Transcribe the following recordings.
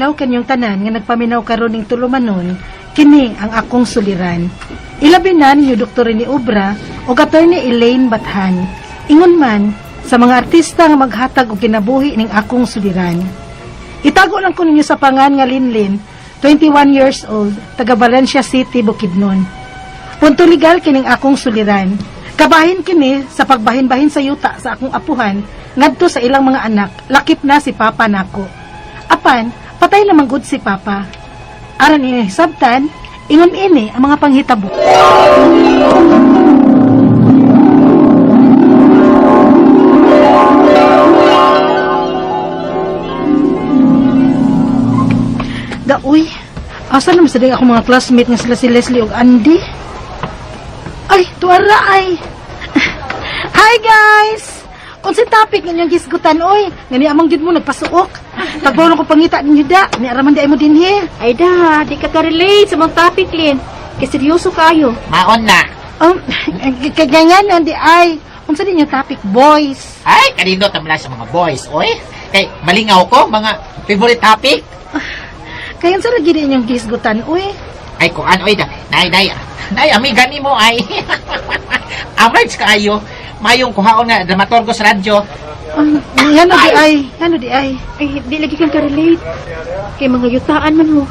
adlaw kanyang tanan nga nagpaminaw karon ning tulumanon, kini ang akong suliran. Ilabi na ninyo Dr. ni Obra o Attorney Elaine Bathan. Ingon man sa mga artista nga maghatag og kinabuhi ning akong suliran. Itago lang ko ninyo sa pangan nga Linlin, 21 years old, taga Valencia City, Bukidnon. Punto legal kining akong suliran. Kabahin kini sa pagbahin-bahin sa yuta sa akong apuhan ngadto sa ilang mga anak, lakip na si Papa nako. Apan, patay lamang gud si Papa. Aron ini sabtan, ingon ini ang mga panghitabo. Uy, asa naman sa din ako mga classmate nga sila si Leslie ug Andy? Ay, tuwara ay. Hi guys! Kung si topic ninyong gisgutan, oy, ngani amang jud mo nagpasuok. Tagbaw ko pangita ninyo da, ni araman di ay mo din he. Ay da, di ka relate sa mga topic, Lin. Kaya seryoso kayo. Maon na. Kaganyan di ay. Kung sa din yung topic, boys. Ay, kanino tamla sa mga boys, oy. Kay, malingaw ko, mga favorite topic. Kaya sa lagi din yung gisgutan, uy. Ay, kung ano, oy, nay, amiga ni mo, ay. Amards kaayo. Mayong kuhaon nga, dramaturgo sa radyo. Ano di ay. Ay, di lagi kang ka-relate. Kay mga yutaan man mo.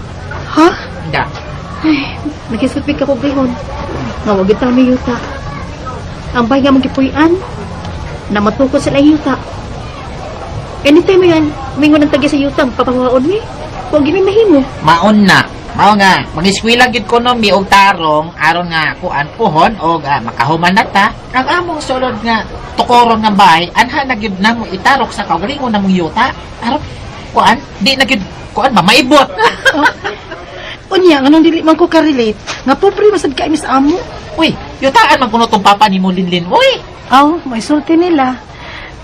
Ha? Hindi. Ay, nagisupig ka ko gayon. Nawag ito may yuta. Ang bahay nga magipuyan, na matukod sila yuta. Anytime yan, may ngunang tagi sa yuta, papawaon mi. Huwag gini mahimo. Maon na. Mao nga, mag-eskwela gid ko no mi og tarong aron nga kuan puhon og makahuman na ta. Ang among sulod nga tukoron nga bahay, anha na gyud namo itarok sa kaugalingon namong yuta. Aron kuan, di na gyud kuan ba maibot. Unya, anong dili man ko ka-relate? Nga pobre masad ka imis amo. Uy, yutaan man kuno tong papa ni mo Linlin. Uy, May sulti nila.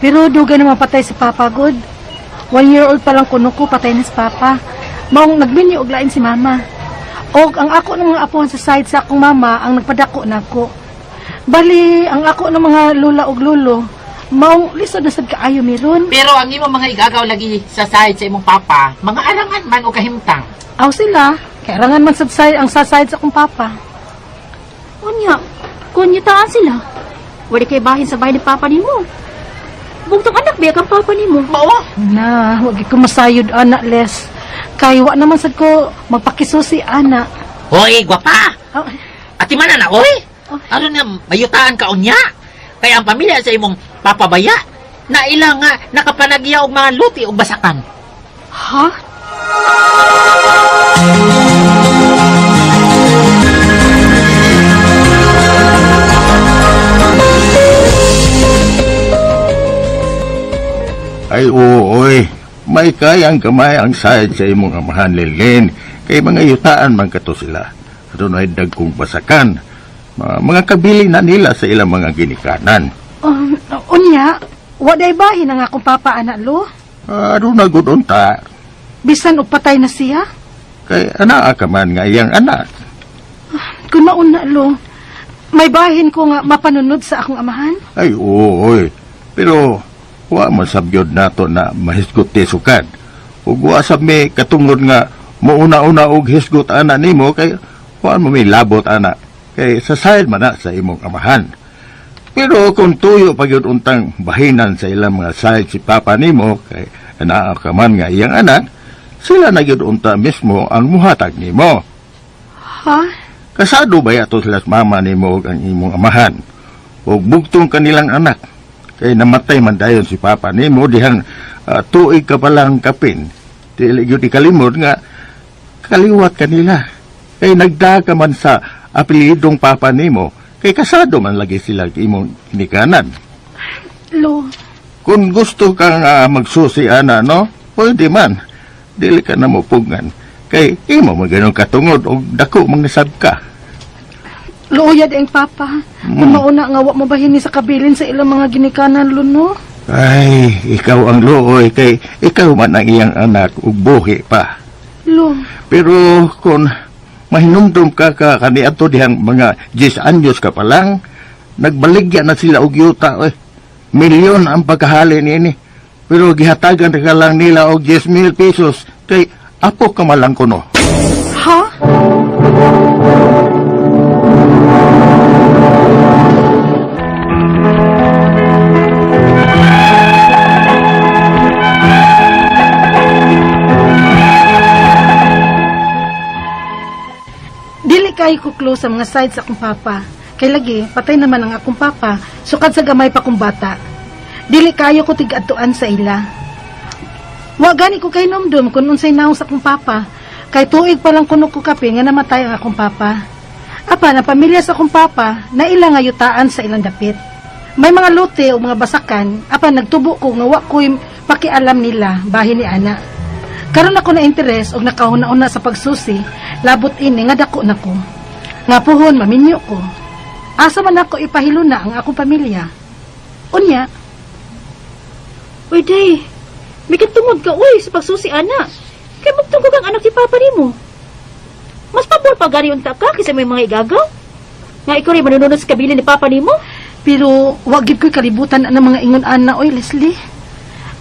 Pero duga na mapatay si Papa God. 1-year-old pa lang kuno ko, patay na si Papa. Maong nagbinyo og lain si Mama. Og ang ako ng mga apuhan sa side sa akong mama ang nagpadako nako. Bali, ang ako ng mga lula og lulo, maong lisod na sad kaayo meron. pero ang imo mga igagaw lagi sa side sa imong papa, mga arangan man o kahimtang. Aw sila, kailangan man sad side ang sa side sa akong Papa. Unya, kung yutaan sila, wala kay bahin sa bahay ni Papa ni mo. Bugtong anak ba kang Papa ni mo? Mao. Na, wag ko masayod anak les. Kay wa naman sad ko magpakisusi anak. Hoy, gwapa. Oh, Ati man na, oy. Ano nga, mayutaan ka unya. Kaya ang pamilya sa imong papabaya, na ilang nga nakapanagya og mga luti o basakan. ha? Ay oo, oy. May kayang kamay ang sayad sa imong amahan, Lilin. Kay mga yutaan man kato sila. Doon ay dagkong basakan. Mga kabili na nila sa ilang mga ginikanan. Unya, waday bahin ang akong Papa anak lo. Ano na gudon ta? Bisan og patay na siya. Kay anak ka man nga iyang anak. Kung mauna lo, may bahin ko nga mapanunod sa akong amahan. Ay oo, oy. Pero wa man sabyod nato na mahisgot ti sukad. Ug wa sab mi katungod nga muuna-una og hisgot ana nimo kay wa mo may labot ana kay sa side man na sa imong amahan. Pero kung tuyo pagyud untang bahinan sa ilang mga side si Papa nimo kay anaa ka man nga iyang anak, sila na gyud unta mismo ang muhatag nimo. Ha? Kasado ba yato sila sa mama nimo ug ang imong amahan? Ug bugtong kanilang anak. Kay namatay man dayon si Papa nimo dihang tuig ka palang kapin. Dili gyud ikalimot nga kaliwat kanila. Kay nagdaga man sa apelidong Papa nimo, kay kasado man lagi sila imong kinikanan. Lo, Kung gusto kang magsusi ana, no? Pwede man. Dili ka na mupugan. Kay imo maganong katungod o dako mangisab ka. luoyad ang Papa. Kung mauna nga wa mabahini sa kabilin sa ilang mga ginikanan lo, no? Ay, ikaw ang luoy kay ikaw man ang iyang anak ug buhi pa. Lo, Pero kung mahinumdum ka kaniadto dihang mga 10 anyos ka pa lang, nagbaligya na sila og yuta. Milyon ang pagkahali niini. Pero gihatagan ka lang nila og 10,000 pesos kay apo ka malang kuno. Ha? Dili kayo ko close sa mga side sa akong papa. Kay lagi, patay naman ang akong papa, sukad sa gamay pa kong bata. Dili kayo ko tig-atuan sa ila. Wa gani ko kay numdum kung unsay naong sa akong papa. Kay tuig pa lang kuno ko kape nga namatay ang akong papa. Apa, na pamilya sa akong papa, na ila nga yutaan sa ilang dapit. May mga lote o mga basakan, apa nagtubo ko nga wa ko'y pakialam nila, bahin ni ana. Karon ako na interes og nakahuna-una sa pagsusi, labot ini nga dako nako. Nga puhon maminyo ko. Asa man ako ipahiluna ang akong pamilya. Unya, Uy, day. May katungod ka, uy, sa pagsusi, ana. Kaya magtungkog ang anak si Papa nimo. Mas pabor pa gani unta ka kaysa may mga igagaw. Nga ikaw rin manunod sa kabila ni Papa nimo. pero wag gid ko'y kalibutan ang mga ingon ana, oy Leslie.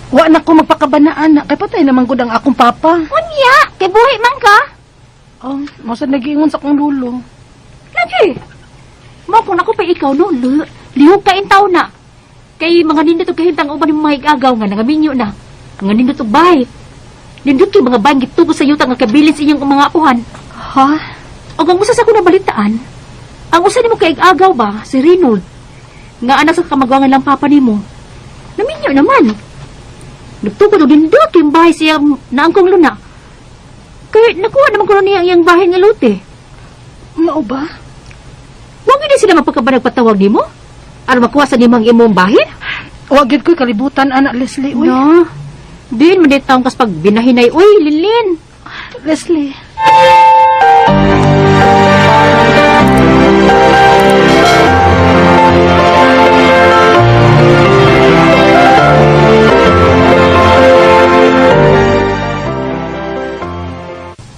Wa na ko magpakabanaan na, kay patay naman gud ang akong papa. Unya, kay buhi man ka. Oh, masa nag-iingon sa akong lulo. Lagi. Mo kung ako pa ikaw no, lihog ka in taon na. Kay mga nindot og kahintang uban ng mga igagaw nga nangaminyo na. Mga nindot og bahay. Nindot kay mga bahay gitugo sa yuta nga kabilin sa inyong mga apuhan. Ha? Og ang usa sa ko nabalitaan, ang usa nimo kay igagaw ba si Reynold. Nga anak sa kamagwangan lang papa nimo. Naminyo naman. Nagtugo og nindot yung bahay siya naangkong luna. Kaya nakuha naman ko niya iyang bahay nga lote. Mao ba? Huwag hindi sila mapagkabanag patawag nimo? Ano makuha sa nimang imong bahin? Wag gid ko'y kalibutan ana, Leslie, uy. No. Din man taong kas pag binahinay. Uy, Lilin. Leslie.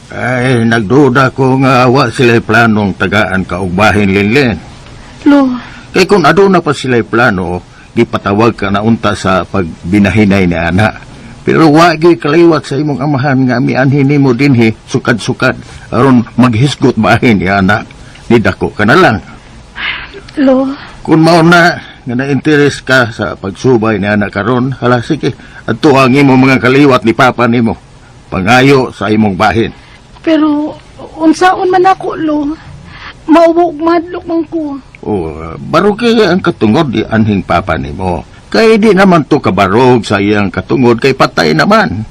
Ay, nagduda ko nga wa sila'y planong tagaan ka og bahin linlin. Lo, Kay kung aduna pa sila'y plano, gipatawag ka na unta sa pagbinahinay ni ana. Pero wagi kaliwat sa imong amahan nga mianhin nimo dinhi sukad-sukad aron maghisgot bahin ni ana. Nidako ka na lang. lo, Kung mao na nga na-interes ka sa pagsubay ni ana karon, hala sige, adto ang imong mga kaliwat ni papa nimo. Pangayo sa imong bahin. pero unsaon man ako, lo. Maubo ug madlok man ko. O, baro kaya ang katungod di anhing papa nimo. Kay di naman to kabarog sa iyang katungod kay patay naman.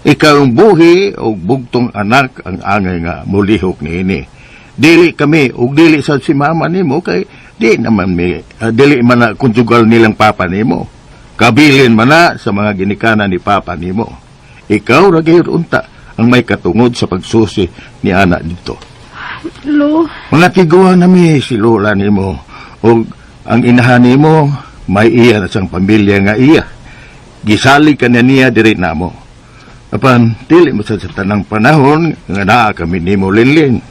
Ikaw ang buhi o bugtong anak ang angay nga mulihok niini. Dili kami o dili sa si mama nimo kay di naman dili man na konjugal nilang papa nimo. Kabilin man na sa mga ginikanan ni papa nimo. Ikaw ra gyud unta ang may katungod sa pagsusi ni anak dito. Lo, Mga tiguan nami si lola nimo o ang inahan nimo may iya na siyang pamilya nga iya. Gisali ka na niya diri namo. Apan, dili mo sa tanang panahon nga naa kami nimo linlin.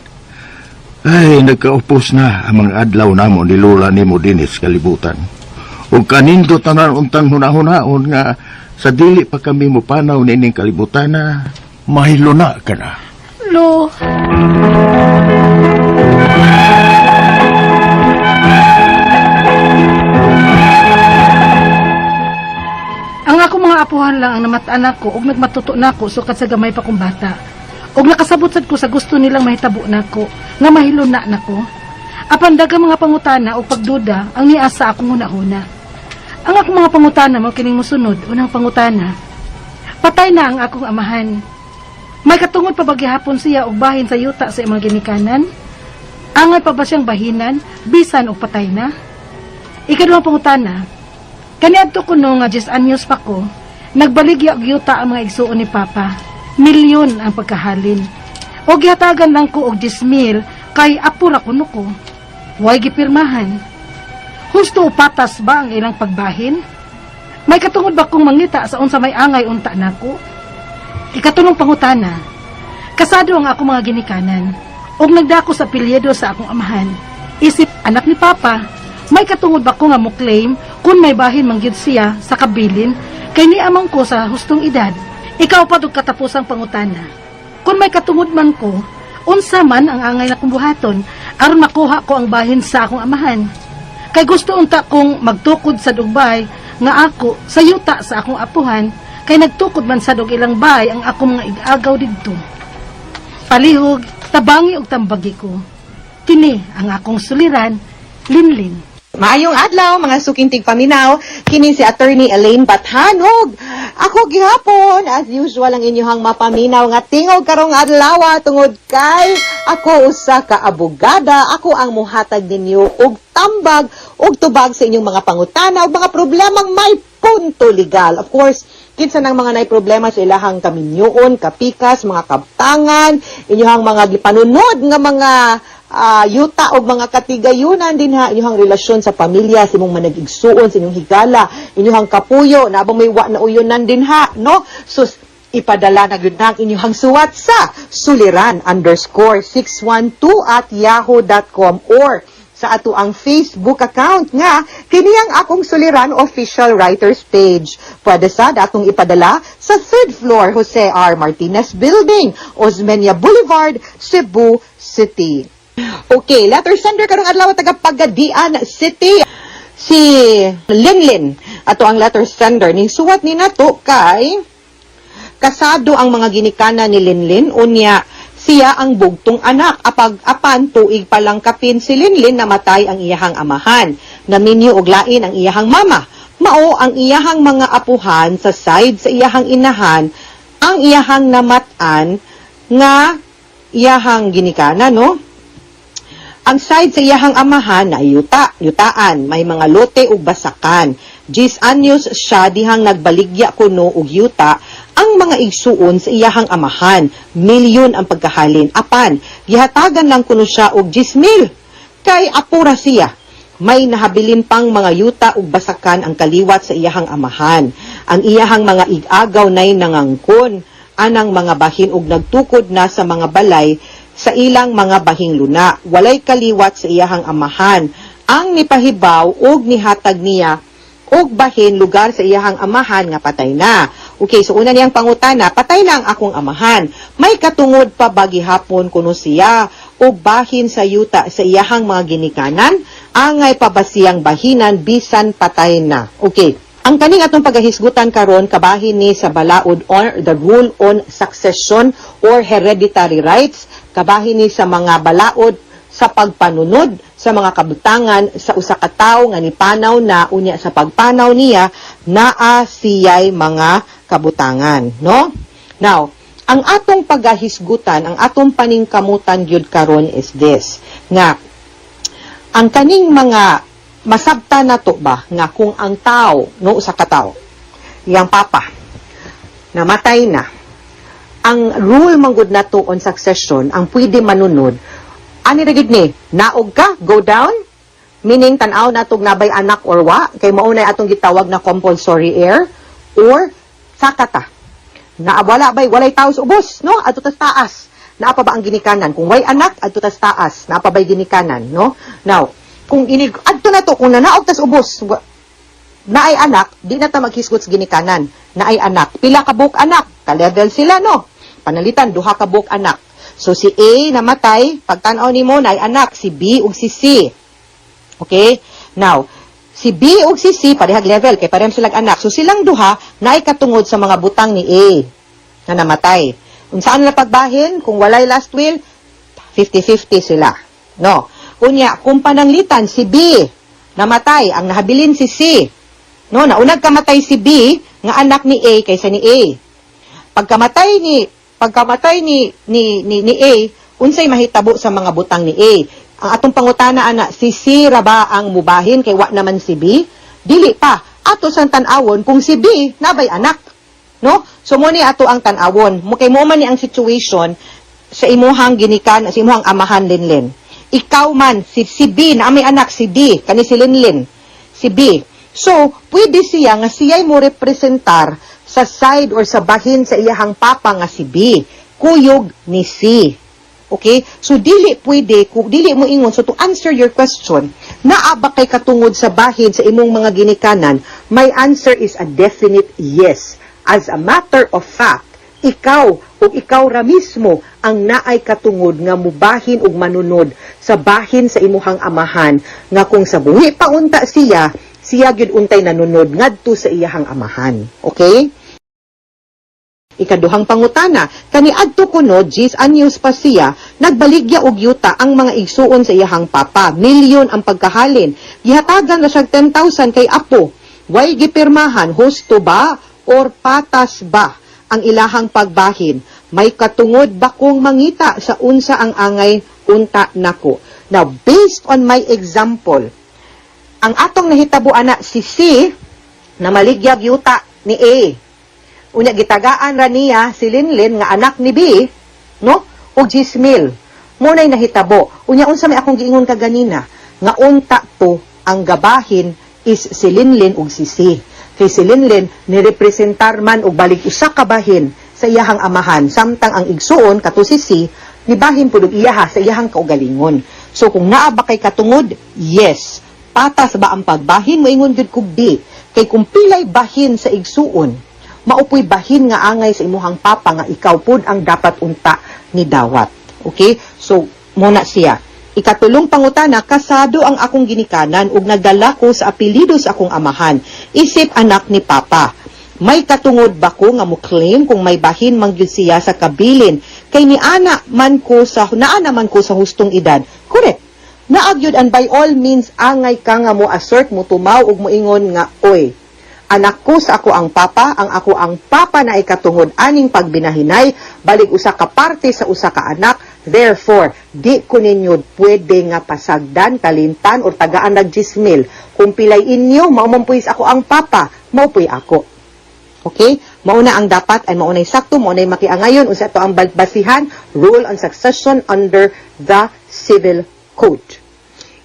Ay, nagkaupos na ang mga adlaw namo ni lola nimo dinis kalibutan. O kanindo tanan untang hunahunahon nga sa dili pa kami mo panaw nining kalibutan na mahilo na ka na. lo. Ang ako mga apuhan lang ang namataan ako ug nagmatuto nako sukat sa gamay pa kong bata. Ug nakasabot sad ko sa gusto nilang mahitabo nako nga mahilon na nako. Apan daghang mga pangutana o pagduda ang niasa akong hunahuna. Ang akong mga pangutana mao kining mosunod. Unang pangutana. Patay na ang akong amahan. May katungod pa ba gihapon siya og bahin sa yuta sa imong ginikanan? Angay pa ba siyang bahinan bisan og patay na? Ikaduhang pangutana. Kaniadto ko no nga 10 anyos pa ko, nagbaligya og yuta ang mga igsuon ni Papa. Milyon ang pagkahalin. O gihatagan lang ko og 10,000 kay apura kuno ko. Way gipirmahan. Husto o patas ba ang ilang pagbahin? May katungod ba kong mangita sa unsa may angay unta nako? Ikatulong pangutana. Kasado ang ako mga ginikanan. Og nagdako sa apelyido sa akong amahan. Isip anak ni Papa. May katungod ba ko nga mo claim kung may bahin mangyud siya sa kabilin kay ni amang ko sa hustong edad. Ikaw pa dug katapusang pangutana. Kung may katungod man ko, unsa man ang angay na kong buhaton, aron makuha ko ang bahin sa akong amahan. Kay gusto unta kong magtukod sa dugbay, nga ako sa yuta sa akong apuhan, kay nagtukod man sa dug ilang bahay ang akong mga igagaw didto. Palihog, tabangi og tambagi ko. Kini ang akong suliran, Linlin. Maayong adlaw mga sukintig paminaw, kini si Attorney Elaine Bathanog. Ako gihapon as usual ang inyong mapaminaw nga tingog karong adlaw tungod kay ako usa ka abogada, ako ang muhatag ninyo og tambag og tubag sa inyong mga pangutana ug mga problemang may punto legal. Of course, kinsa nang mga nay problema sa ilahang kaminyoon, kapikas, mga kabtangan, inyong mga gipanunod nga mga yuta o mga katigayunan din ha, inyong relasyon sa pamilya, sa imong managigsuon, sa inyong higala, inyong kapuyo, na abang may wa na uyonan din ha, no? So, ipadala na yun ang inyong suwat sa suliran_612@yahoo.com or sa ato ang Facebook account nga, kini ang akong Suliran official writers page. Pwede sa atong ipadala sa 3rd floor Jose R. Martinez Building, Osmeña Boulevard, Cebu City. Okay, letter sender karong adlaw taga Pagadian City. Si Linlin, ato ang letter sender ni suwat ni nato kay kasado ang mga ginikanan ni Linlin unya siya ang bugtong anak. Apan tuig pa lang kapin si Linlin namatay ang iyahang amahan. Naminyo og lain ang iyahang mama. Mao ang iyahang mga apuhan sa side sa iyahang inahan ang iyahang namatan nga iyahang ginikanan, no? Ang side sa iyahang amahan na yutaan, may mga lote ug basakan. 10 anyos siya dihang nagbaligya kuno og yuta ang mga igsuon sa iyahang amahan. Milyon ang pagkahalin. Apan, gihatagan lang kuno siya og 10,000. Kay apura siya. May nahabilin pang mga yuta ug basakan ang kaliwat sa iyahang amahan. Ang iyahang mga igagaw nay nangangkon anang mga bahin ug nagtukod na sa mga balay sa ilang mga bahing luna. Walay kaliwat sa iyahang amahan. Ang nipahibaw og nihatag niya og bahin lugar sa iyahang amahan nga patay na. Okay, so una niyang pangutana, patay na ang akong amahan. May katungod pa ba gihapon kuno siya og bahin sa yuta sa iyahang mga ginikanan? Angay pa ba siyang bahinan bisan patay na? Okay. Ang kaning atong pagahisgutan karon kabahin ni sa balaod or the rule on succession or hereditary rights, kabahin ni sa mga balaod sa pagpanunod sa mga kabutangan sa usa ka tawo nga nipanaw na unya sa pagpanaw niya naa siyay mga kabutangan, no? Now, ang atong pagahisgutan, ang atong paningkamutan gyud karon is this, nga ang kaning mga masabta na to ba nga kung ang tao, no, sa kataw, yang papa, namatay na, ang rule manggod na to on succession, ang pwede manunod, ani ra gid ni, naog ka, go down, meaning tanaw na tog nabay anak or wa, kay maunay atong gitawag na compulsory heir, or sakata, na wala bay, walay taos ubos, no, adto tas taas, naa pa ba ang ginikanan, kung way anak, adto tas taas, naa pa bay ginikanan, no, now, kung adto na to, kung nanaog tas ubos, naay anak, di na ta maghisgot sa ginikanan. Naay anak, pila ka buok anak, ka-level sila, no? Panalitan, duha ka buok anak. So, si A namatay, pagtanaw ni mo, naay anak, si B ug si C. Okay? Now, si B ug si C, parehag level, kay parehag silang anak. So, silang duha, naay katungod sa mga butang ni A na namatay. Kung saan na pagbahin, kung walay last will, 50-50 sila. No? Unya, kung pananglitan si B namatay, ang nahabilin si C. No, naunag kamatay si B nga anak ni A kaysa ni A. Pagkamatay ni A, unsay mahitabo sa mga butang ni A. Ang atong pangutana ana, si C ra ba ang mubahin kay wa naman si B? Dili pa. Ato sang tan-awon kung si B nabay anak. No? So mo ni ato ang tan-awon. Mo kay mo man ni ang situation sa imuhang ginikan, sa imuhang amahan Linlin. Ikaw man, si B, na may anak, si D, kani si Linlin, si B. So, pwede siya nga siya'y mo representar sa side or sa bahin sa iyahang papa nga si B. Kuyog ni C. Okay? So, dili pwede, kung dili mo ingon, so to answer your question, naaba kay katungod sa bahin sa imong mga ginikanan, my answer is a definite yes. As a matter of fact, ikaw o ikaw ra mismo ang naay katungod nga mubahin ug manunod sa bahin sa imuhang amahan nga kung sa buhi pa unta siya gyud untay nanunod ngadto sa iyahang amahan. Okay? Ikaduhang pangutana, kaniadto kuno 10 anyos pa siya, nagbaligya og yuta ang mga igsuon sa iyahang papa. Milyon ang pagkahalin. Gihatagan na siya 10,000 kay apo. Way gipirmahan, husto ba or patas ba ang ilahang pagbahin? May katungod ba kong mangita sa unsa ang angay unta nako? Now, based on my example, ang atong nahitabuan na si C na maligyag yuta ni A. Unya gitagaan ra niya si Linlin nga anak ni B, no? Og 10,000. Munay nahitabo. Unya unsa may akong giingon kaganina nga unta to ang gabahin is si Linlin ug si C. Kay si Linlin nirepresentar man og balik usa ka bahin sa iyahang amahan samtang ang igsuon kato si C ni bahin pud og iyaha sa iyahang kaugalingon. So kung naa ba kay katungod, yes. Patas ba ang pagbahin moingon gud kog B. Kay kung pilay bahin sa igsuon maupoy bahin nga angay sa imuhang papa nga ikaw pud ang dapat unta ni dawat. Okay? So, muna siya. Ikatulong pangutana, kasado ang akong ginikanan ug nagdala ko sa apelyido sa akong amahan. Isip anak ni papa. May katungod ba ko nga mo-claim kung may bahin man gyud siya sa kabilin kay naana man ko sa hustong edad. Correct. Naagyod and by all means angay ka nga mo assert mo tumaw ug moingon nga oy. Anak ko sa ako ang papa na ay katungod aning pagbinahinay, balik usa ka parte sa usa ka anak, therefore, di ko ninyo pwede nga pasagdan, kalintan, o tagaan ng 10,000. Kung pilay inyo, maumampuis ako ang papa, maupuy ako. Okay? Mauna ang dapat, ay maunay sakto, maunay makiangayon, unsa ito ang basihan, rule on succession under the Civil Code.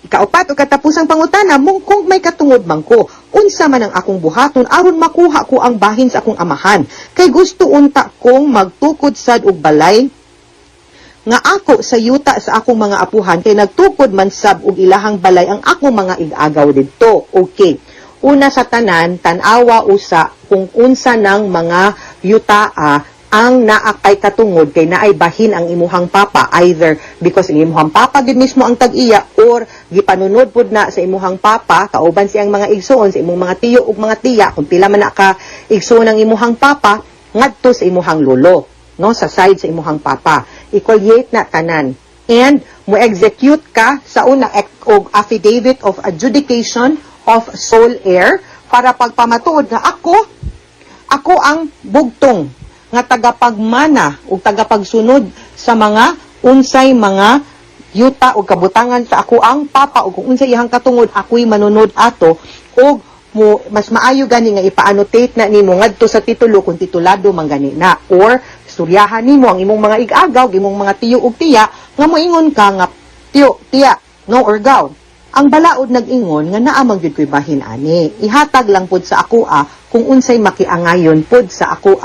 Ikaapat o katapusang pangutana, mong kung may katungod man ko, unsa man ang akong buhaton aron makuha ko ang bahin sa akong amahan. Kay gusto unta kong magtukod sad og balay nga ako sa yuta sa akong mga apuhan kay nagtukod man sab og ilahang balay ang akong mga igagaw didto. Okay. Una sa tanan, tanawa usa kung unsa ng mga yutaa ang naakay katungod kay naay bahin ang imuhang papa, either because ang imuhang papa gid mismo ang tag-iya or gipanunod pud na sa imuhang papa kauban siyang mga igsoon sa imong mga tiyo ug mga tiya kung pila man na ka igsoon ng imuhang papa ngadto sa imuhang lolo, no, sa side sa imuhang papa. Equaliate na tanan and mo execute ka sa unang og affidavit of adjudication of sole heir para pagpamatuod nga ako ang bugtong nga tagapagmana o tagapagsunod sa mga unsay mga yuta o kabutangan sa ako ang papa o kung unsay iyang katungod ako'y manunod ato o mas maayo gani nga ipa-annotate na nimo ngadto sa titulo kung titulado man gani na or istoryahan nimo ang imong mga igagaw imong mga tiyo ug tiya nga moingon ka nga tiyo tiya no or gaw ang balaod nag-ingon nga naa man gyud ko'y bahin ani ihatag lang pud sa ako kung unsay makiangayon pud sa ako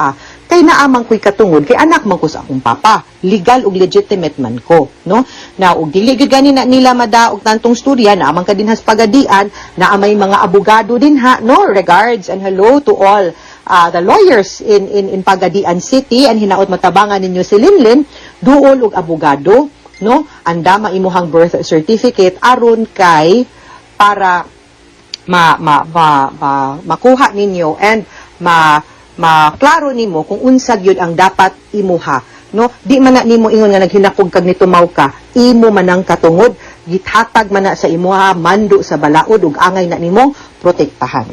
kay naamang ko'y katungod, kay anak man ko sa akong papa. Legal ug legitimate man ko, no? Na ug dili gyud gani na nila madaog tantong storya, naamang ka dinhas pagadian, naamay mga abogado din ha, no? Regards and hello to all the lawyers in Pagadian City and hinaot matabangan ninyo si Linlin, duol og abogado, no? Andama imuhang birth certificate aron kay para makuha ninyo and maklaro nimo kung unsa gyud ang dapat imuha, no? Di man na nimo ingon nga naghinakog kag nitumaw ka, imo man ang katungod, githatag man na sa imuha mando sa balaod ug angay na nimong protektahan.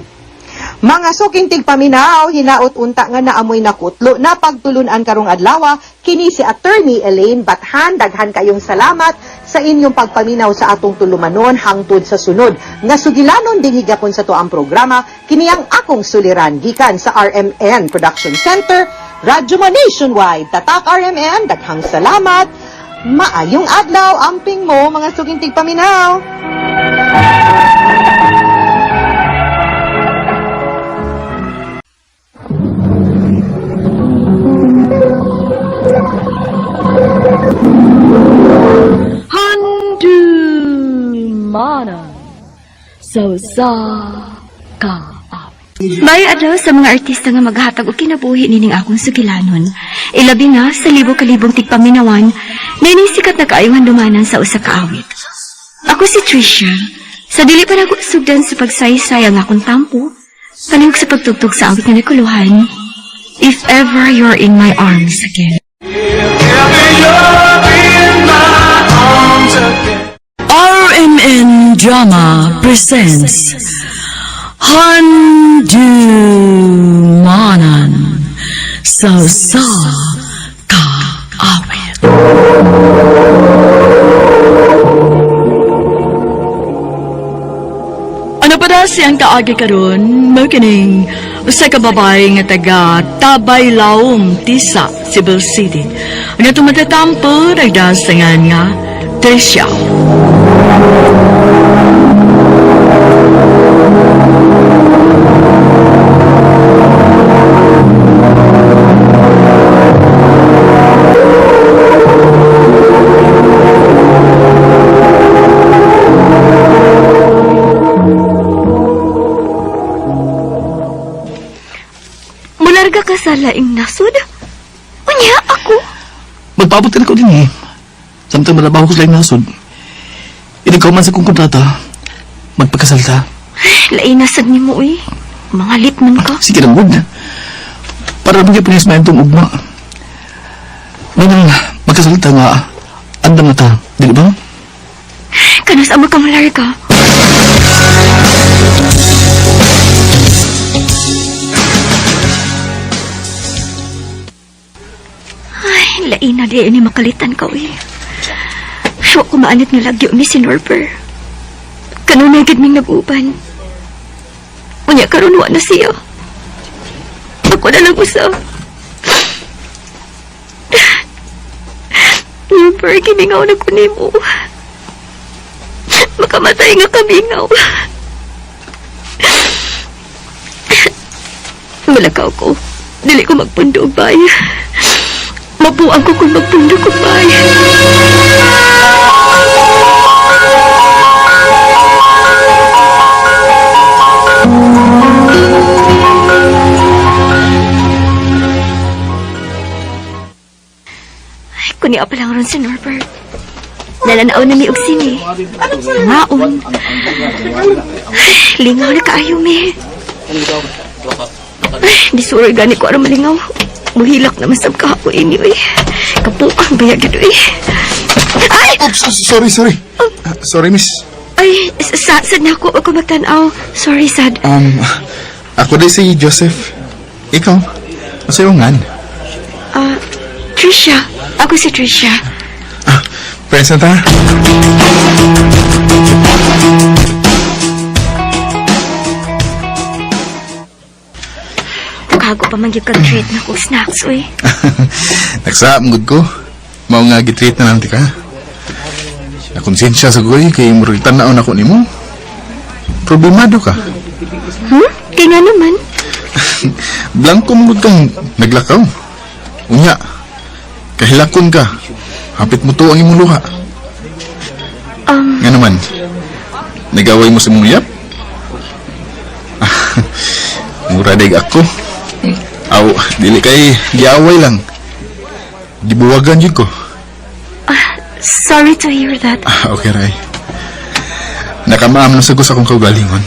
Mga suking tigpaminaw, hinaot unta nga naamoy nakutlo na pagtulunan karong adlaw, kini si Attorney Elaine Bathan. Daghan kayong salamat sa inyong pagpaminaw sa atong tulumanon hangtod sa sunod. Nga sugilanon din higapon sa toang programa, kini ang akong suliran gikan sa RMN Production Center, Radyo Man Nationwide. Tatak RMN, daghang salamat. Maayong adlaw, amping mo mga suking tigpaminaw. Mana so sa ka Bayo adlaw sa mga artista nga maghatag og kinabuhi nining akong sugilanon. Ilabi na sa libo-kalibong tigpaminawan na inisikat na kaayong handumanan sa usa ka awit. Ako si Trisha. Sa dili pa nako sugdan sa pagsaysay ang akong tampo, palihog sa pagtugtog sa awit nga nakuluhan. If ever you're in my arms again. RMN Drama presents Handumanan sa kaawit. Ano pa na siyang kaagi karon makining usa ka babae nga taga Tabaylaong, Tisa, Cebu City. Nga tumatatampo nagdasangan nga Trisha. Mularga ka sa laing nasod? Unya ako? Magpabot ka na ko din eh. Samtang malabaho ko sa laing nasod. Inagaw man sa kong kontrata. Magpagkasalta. Lain nasad ni mo eh. Mangalit man ka. Sige na mood. Para maging pinismayan itong ugma. Nang magkasalta nga, andam na ta. Dili ba? Kanas amo ka mularga. Ay, lain na di ini makalitan ka eh. Wa ko maanit nga lagyo ni si Norber. Kanunay gid ming nag-uban. Unya karon wa na siya. Ako na lang usa. Norber, giningaw na ko nimo. Makamatay nga kabingaw. Malakaw ko. Dili ko magpundo og bay. Mabuang ko kung magpundo og bay. Kunya pa lang ron si Norbert. Nalanaw na mi og sini. Maon. Lingaw na kaayo mi. Di suroy gani ko aron malingaw. Muhilak naman sab kahapon ini eh. Kapuang bayag gid eh. Ay! Oops, sorry. Sorry, miss. Ay, sad na ako magtanaw. Sorry, sad. Ako din si Joseph. Ikaw? Masaya ngan? Trisha. Ako si Trisha. Friends na ta? Kago pa man gyud kag treat na kong snacks, uy. Nagsaap ngud ko. Mao nga gitreat na lang ti ka. Nakonsensya sa goy kay murag tan-aon ako nimo. Problemado ka. Kaya nga naman. Blanco mo kang naglakaw. Unya. Kahilakon ka. Hapit mo to ang imong luha. Nga naman. Nagaway mo sa mong uyap? Mura daig ako. Aw, dili kay giaway lang. Gibuwagan yun ko. Sorry to hear that. Okay, Ray. Nakamaam na sa gusto akong kaugalingon.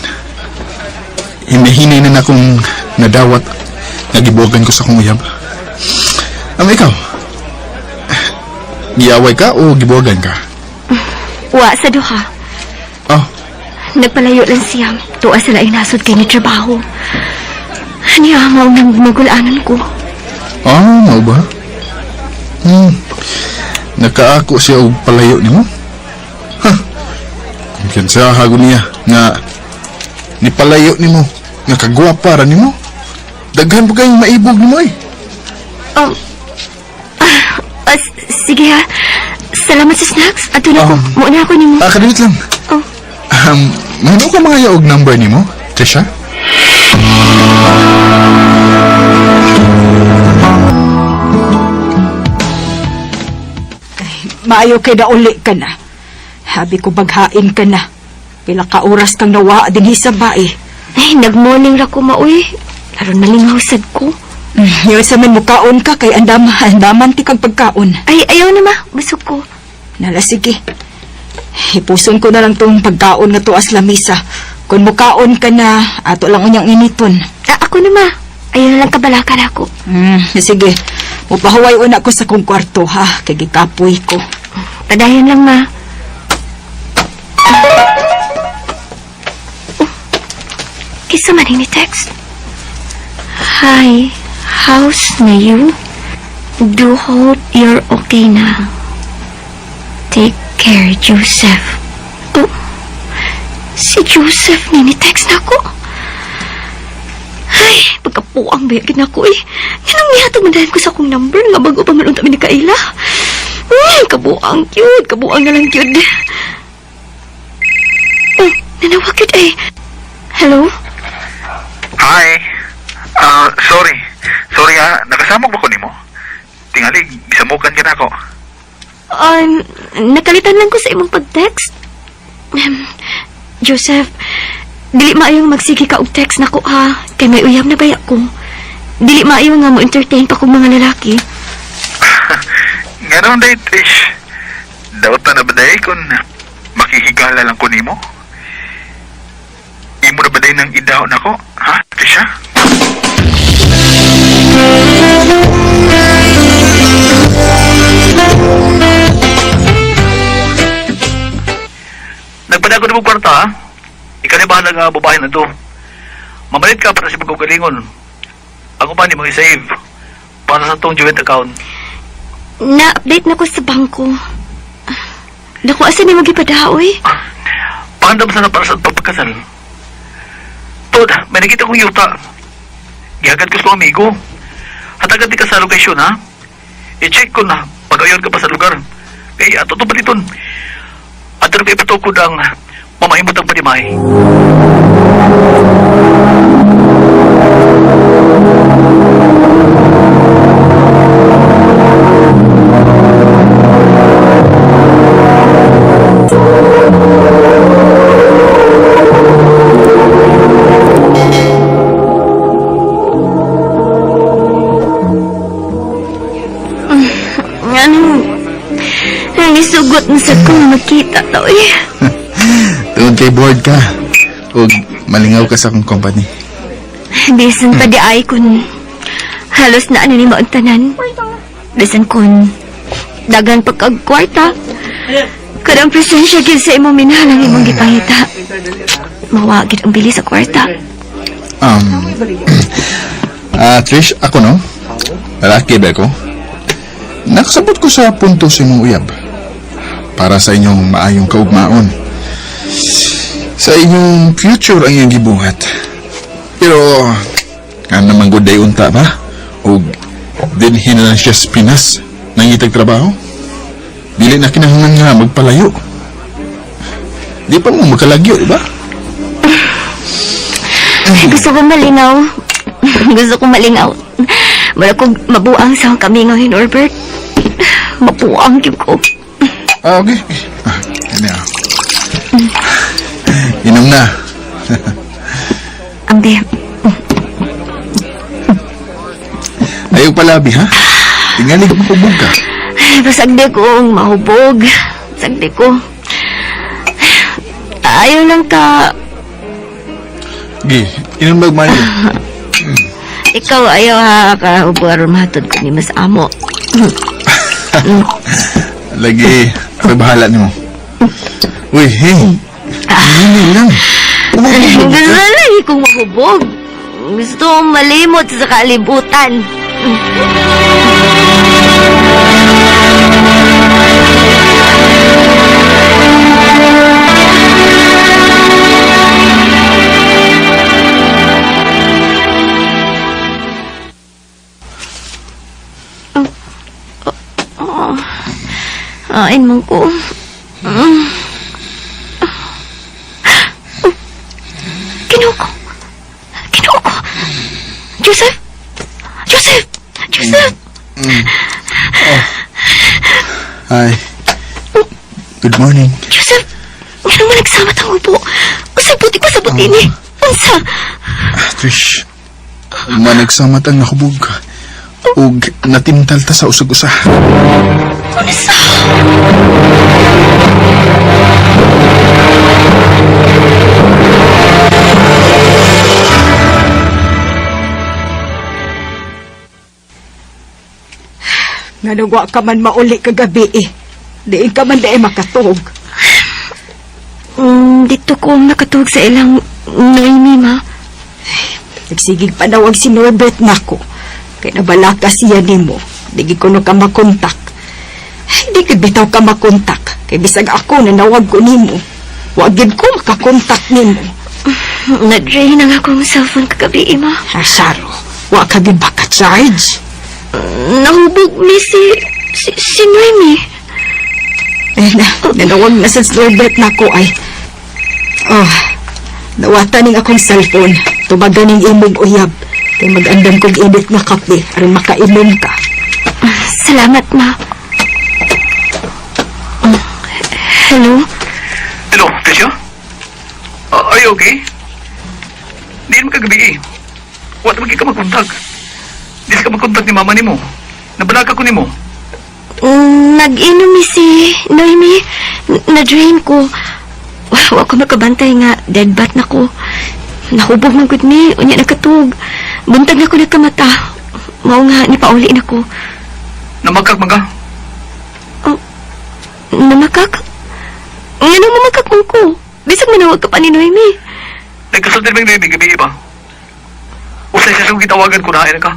Hinahinay na akong nadawat. Nagibuwagan ko sa akong uyab. Ikaw? Giaway ka o gibuwagan ka? Wa sa duha. Oh, Nagpalayo lang siya. Tuwa sa laing nasod kay ni trabaho. Niya mo nang magulanan ko. mau ba? Nakaako siya og palayo nimo? Ha? Kung sa hago niya nga ni palayo nimo nga kagwapa ra nimo. Daghan pa kayong maibog nimo eh. Sige ha. Salamat sa snacks. Ato na ko. Muna ako nimo. Kadimit lang. Oh. Mahino ka mga yaog number nimo, Trisha? Maayo kay dauli ka na. Habi ko baghain ka na. Pila ka oras kang nawa din sa bae. Ay, nag-morning ra ko maoy. Aron malingaw sad ko. Yung sa man mukaon ka kay andaman ti kag pagkaon. Ay, ayaw na ma. Busog ko. Nala, sige. Ipuson ko na lang tong pagkaon nga to as lamisa. Kung mukaon ka na, ato lang unyang initon. Ako na ma. Ayaw na lang kabalakar ako. Sige. Mupahuway una ko sa kong kwarto, ha? Kay gikapoy ko. Padayon lang ma. Kisa man ni text. Hi, how's na you? Do hope you're okay na. Take care, Joseph. Oh, si Joseph ni text na ko. Ay, pagkapuang bayagin ako eh. Yan ang nihatag ko sa akong number nga bago pa malunta ni Kaila. Kabuang cute, kabuang na lang cute. Oh, nanawag yun eh. Hello? Hi. Sorry nakasamog ba ko nimo? Tingali, gisamukan ka na ako. Nakalitan lang ko sa imong pag-text. Joseph, dili maayong magsige ka og text nako ha. Kay may uyab na baya ko. Dili maayo nga mo entertain pa kong mga lalaki. Nga naman day, Trish. Daot na ba day kung makikigala lang ko nimo? Imo na ba day nang idaw na ko? Ha, Trisha? Nagpada ko na mo kwarta, ha? Ikaw na bahala nga babae na to. Mamalit ka para sa pagkagalingon. Ako pa ni mga save para sa tong joint account. Na-update na ko sa bangko. Naku, asa ni magipadaoy? Paanda ba sana para sa pagpagkasal? Tod, may nakita kong yuta. Gihagad ko sa amigo. Hatagan di ka sa lokasyon, ha? I-check ko na pag-ayon ka pa sa lugar. Kaya ato itong paliton. At rin kayo patukod ang mamahimot ang panimay. Sugot na sa ko na makita to eh. Tungod kay board ka. O malingaw ka sa akong company. Bisan pa di ay kun halos na ano ni mo ang tanan. Bisan kun dagan pagkagkwarta. Kadang presensya gid sa imong minahalang imong gipangita. Mawagid ang bilis sa kwarta. Trish, ako no? Lalaki ba ko? Nakasabot ko sa punto sa imong uyab. Para sa inyong maayong kaugmaon. Sa inyong future ang iyong gibuhat. Pero, nga naman good day unta ba? O dinhin na lang siya sa Pinas nang itag trabaho? Dili na kinahanglan nga magpalayo. Di pa mo magkalagyo, di ba? Gusto ko malingaw. Gusto ko malingaw. Wala kong mabuang sa kami ngayon, Norbert. Mabuang yun ko. Okay. Yan na. Inom na. Ambe. Ayaw palabi, ha? Tingali ka mahubog ka. Pasagdi ko mahubog. Pasagdi ko. Ayaw lang ka. Gi, inom magmayo. Ikaw ayaw ha. Kahubog aron mahatod ko ni Mas Amo. Lagi, ako'y bahala ni mo. Uy, hey. Hindi lang. Gusto lagi kong mahubog. Gusto kong malimot sa kalibutan. Ain mo ko. Kinuha ko. Joseph! Hi. Good morning. Joseph! Nga naman nagsama tang upo. Usay puti pa sa puti ni. Unsa? Trish, managsamat ang nakubog. Ug natintal ta sa usag-usa. Unsa? Nga nagwa ka man mauli kagabi eh. Diin ka man dahil makatog. Dito ko nakatug sa ilang Noemi, ma. Nagsigig panawag si Norbert nako. Kaya nabalaka siya nimo. Di ko no ka makontak. Di ka bitaw ka makontak. Kaya bisag ako nanawag ko nimo. Wagin ko makakontak nimo. Na-drain ang akong cellphone kagabi, ma. Saro, wa ka gid baka charge. Nahubog mi si Noemi. Nanawag na sa Norbert nako ay. Nawata ning akong cellphone. Tubagan ning imong uyab. Kaya mag-andam kong init nga kape aron makainom ka. Salamat, ma. Hello? Hello, Tricia? Are you okay? Di naman kagabi eh. Wala naman ka magkontak. Di ka magkontak ni mama ni mo. Nabalaga ko ni mo. Nag-inom mi si Noemi. Na-drain ko. Wa ko makabantay nga dead bat na ko. Nahubog man gud mi, unya nakatug. Buntag na ko nagkamata. Mao nga ni pauli na ko. Namakak mga? Namakak? Nga mamakak man ko. Bisag manawag ka pa ni Noemi. Nagkasunod naman yung gabi ba? Usay siya kung gitawagan ko na ka.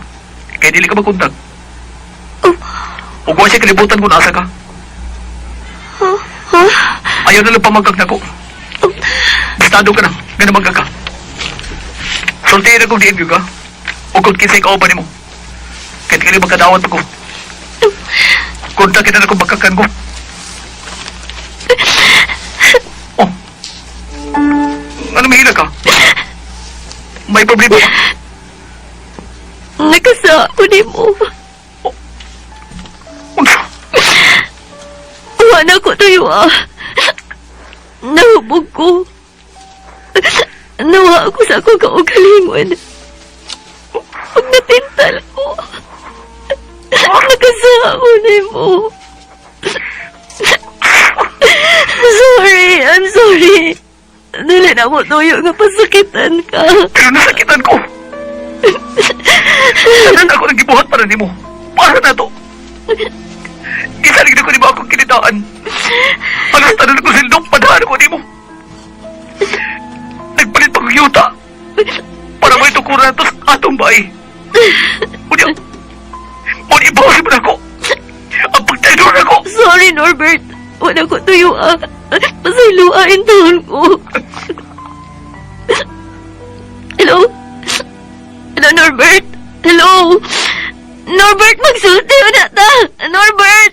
Kaya dili ka magkontak. O kung siya kalibutan ko nasa ka. Ayaw na lang pamagkak na ko. Bastado ka na. Ganun magkaka. Sultihin na kong diin ka. O kung kinsay kauban mo. Kahit kali magkadawat ako. Kontakin na na kong magkakan ko. Oh. Ano mahila ka? May problema ka? Nakasa ako ni mo. Wala ko tayo Nahubog ko. Nawa ako sa akong kaugalingon. Pag natintal ko. Nakasa ako ni mo. Sorry, I'm sorry. Dili na mo tuyo nga pasakitan ka. Pero nasakitan ko. Saan ako naggibuhat para ni mo? Para na to. Gisalig na ko ni mo akong kinitaan. Alas tanan ko sildong padahan ko ni mo. Nagpalit pa kong yuta. Para mo itukuran na to sa atong bahay. Unya, ibawasin mo na ako. Ang pagtayo na ako. Sorry, Norbert. Wala ko tuyo Pasayluain taon ko. Hello? Hello, Norbert? Hello? Norbert, magsulti na ta! Norbert!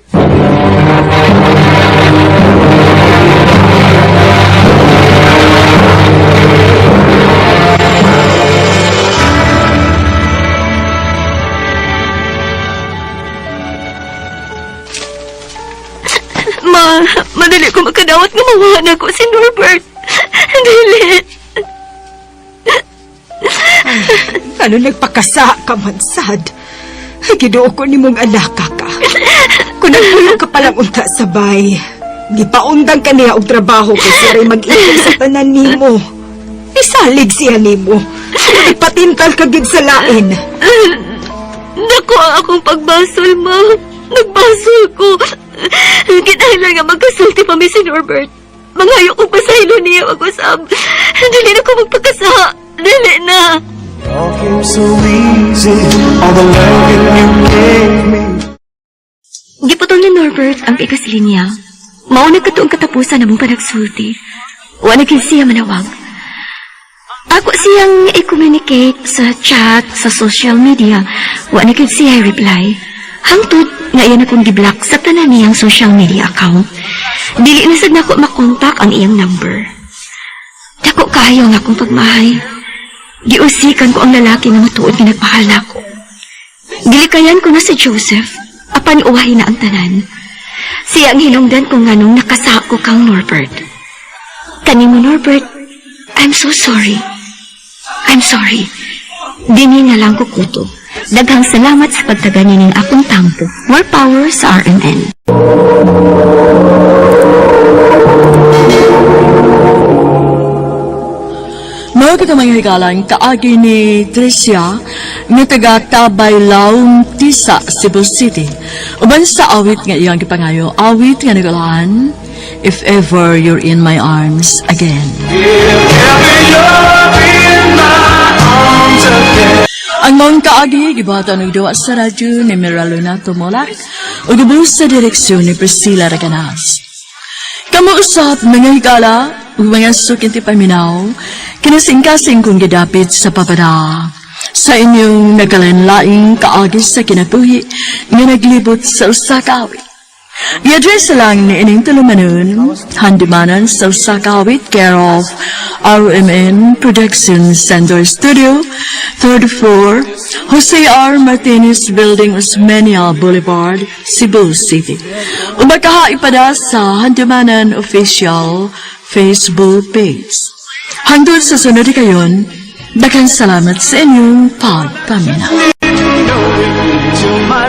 Madali ko makadawat nga mawahan ako si Norbert. Dili. Ano nagpakasa ka man, sad? Ginoo ko ni mong alaka ka. Kung nagpuyo ka palang unta sabay, gipaundang ka niya og trabaho kay siya rin mag-ikot sa tanan nimo. Isalig siya nimo. Ipatintal ka gid sa lain. Naku ang akong pagbasol, ma. Nagbasol ko. Kinahanglan nga magkasulti pa mi si Norbert. Mangayo kong pasaylo niya mag-usab. Dili na ko magpakasa. Dili na. Giputol ni Norbert ang pikas linya. Mauna katuong katapusan namong panagsulti. Wala gid siya manawag. Ako siyang i-communicate sa chat, sa social media. Wala gid siya reply. Hangtod nga iyan akong giblock sa tanan niyang social media account. Dili na sad nako makontak ang iyang number. Dako kayo nga akong pagmahay. Giusikan ko ang lalaki nga matuod nga nagpahal nako. Gilikayan ko na si Joseph, apan uwahin na ang tanan. Siya ang hinungdan ko nganong nakasako kang Norbert. Kanimo, Norbert, I'm so sorry. I'm sorry. Dini na lang ko kuto. Daghang salamat sa pagtagani ning akong tampo. More power sa RMN. Mga katamang higalan, kaagi ni Tricia, nga taga Tabaylaw, Tisa, Cebu City. Uban sa awit nga iyang kipangayo, awit nga nagalahan, If Ever You're in My Arms Again. Ang mga kaagi, gibata ng duwa sa radyo ni Miraluna Tumolak, o gubos sa direksyon ni Priscilla Raganas. Kamuusap mga higala, ug mga sukinti paminaw, kinasing-kasing kong gidapit sa papada. Sa inyong nagalanlaing kaagis sa kinabuhi nga naglibot sa usa ka awit. I-address lang ni ining tulumanon, handimanan sa usa ka awit, care of RMN Productions Center Studio, 3rd floor, Jose R. Martinez Building, Osmeña Boulevard, Cebu City. Umakaha ipada sa handimanan official Facebook page. Hangtod sa sunod kayon, daghang salamat sa inyong pagpamina.